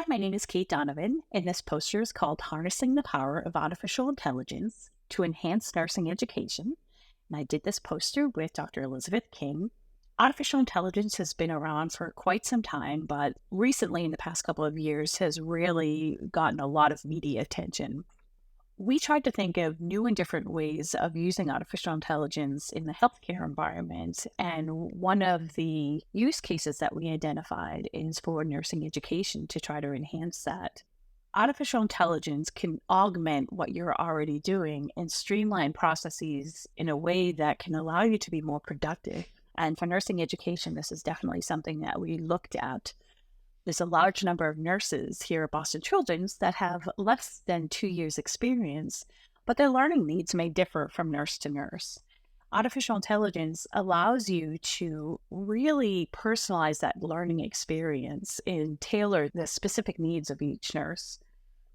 Hi, my name is Kate Donovan, and this poster is called Harnessing the Power of Artificial Intelligence to Enhance Nursing Education. And I did this poster with Dr. Elizabeth King. Artificial intelligence has been around for quite some time, but recently, in the past couple of years, has really gotten a lot of media attention. We tried to think of new and different ways of using artificial intelligence in the healthcare environment. And one of the use cases that we identified is for nursing education to try to enhance that. Artificial intelligence can augment what you're already doing and streamline processes in a way that can allow you to be more productive. And for nursing education, this is definitely something that we looked at. There's a large number of nurses here at Boston Children's that have less than 2 years experience, but their learning needs may differ from nurse to nurse. Artificial intelligence allows you to really personalize that learning experience and tailor the specific needs of each nurse.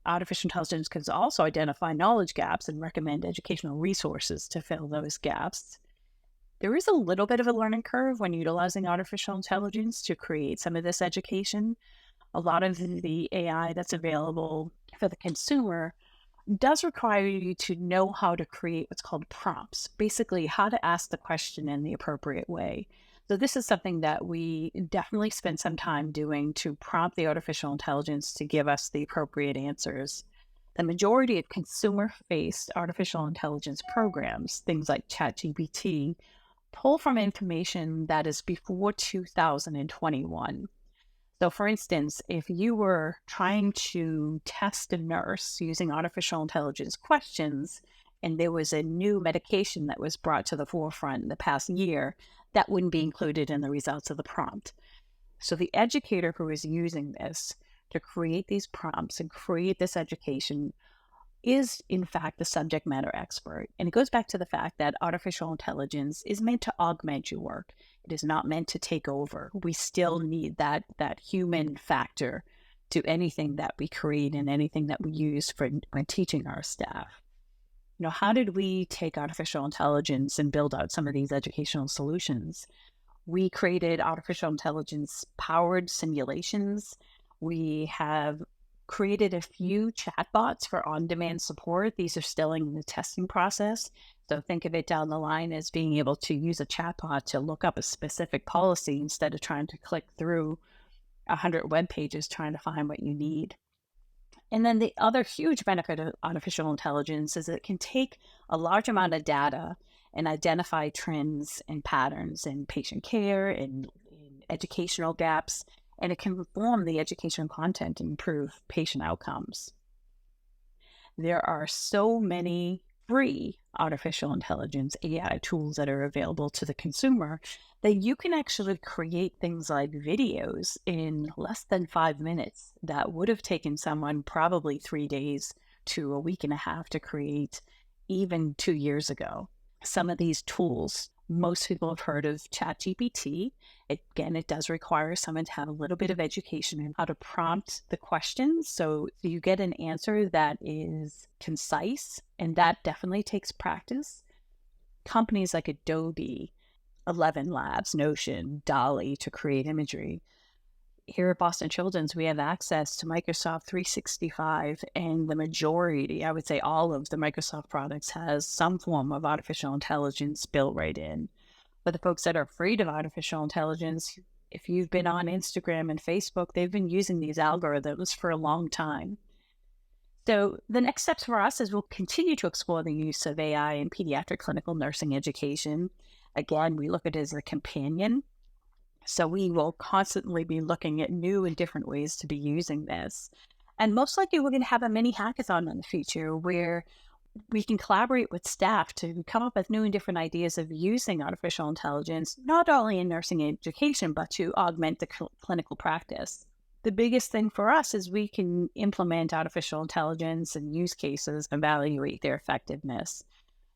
Artificial intelligence can also identify knowledge gaps and recommend educational resources to fill those gaps. There is a little bit of a learning curve when utilizing artificial intelligence to create some of this education. A lot of the AI that's available for the consumer does require you to know how to create what's called prompts, basically how to ask the question in the appropriate way. So this is something that we definitely spend some time doing to prompt the artificial intelligence to give us the appropriate answers. The majority of consumer-faced artificial intelligence programs, things like ChatGPT, pull from information that is before 2021. So, for instance, if you were trying to test a nurse using artificial intelligence questions, and there was a new medication that was brought to the forefront in the past year, that wouldn't be included in the results of the prompt. So, the educator who is using this to create these prompts and create this education is in fact the subject matter expert. And it goes back to the fact that artificial intelligence is meant to augment your work. It is not meant to take over. We still need that human factor to anything that we create and anything that we use for when teaching our staff. How did we take artificial intelligence and build out some of these educational solutions? We created artificial intelligence powered simulations. We have created a few chatbots for on-demand support. These are still in the testing process. So think of it down the line as being able to use a chatbot to look up a specific policy instead of trying to click through 100 web pages trying to find what you need. And then the other huge benefit of artificial intelligence is it can take a large amount of data and identify trends and patterns in patient care and in educational gaps, and it can inform the educational content and improve patient outcomes. There are so many free artificial intelligence AI tools that are available to the consumer that you can actually create things like videos in less than 5 minutes that would have taken someone probably 3 days to a week and a half to create even 2 years ago. Some of these tools, most people have heard of ChatGPT. Again, it does require someone to have a little bit of education in how to prompt the questions. So you get an answer that is concise, and that definitely takes practice. Companies like Adobe, 11 Labs, Notion, Dolly to create imagery. Here at Boston Children's, we have access to Microsoft 365, and the majority, I would say all of the Microsoft products, has some form of artificial intelligence built right in. For the folks that are afraid of artificial intelligence, if you've been on Instagram and Facebook, they've been using these algorithms for a long time. So the next steps for us is we'll continue to explore the use of AI in pediatric clinical nursing education. Again, we look at it as a companion. So we will constantly be looking at new and different ways to be using this. And most likely we're going to have a mini hackathon in the future where we can collaborate with staff to come up with new and different ideas of using artificial intelligence, not only in nursing education, but to augment the clinical practice. The biggest thing for us is we can implement artificial intelligence and use cases, evaluate their effectiveness.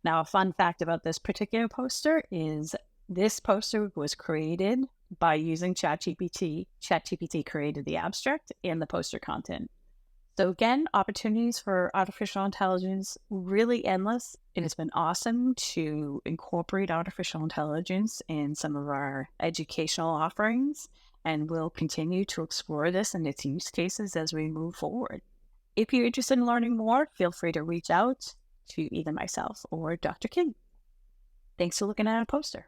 Now, a fun fact about this particular poster is this poster was created by using ChatGPT. ChatGPT created the abstract and the poster content. So again, opportunities for artificial intelligence, really endless. It has been awesome to incorporate artificial intelligence in some of our educational offerings. and we'll continue to explore this and its use cases as we move forward. If you're interested in learning more, feel free to reach out to either myself or Dr. King. Thanks for looking at a poster.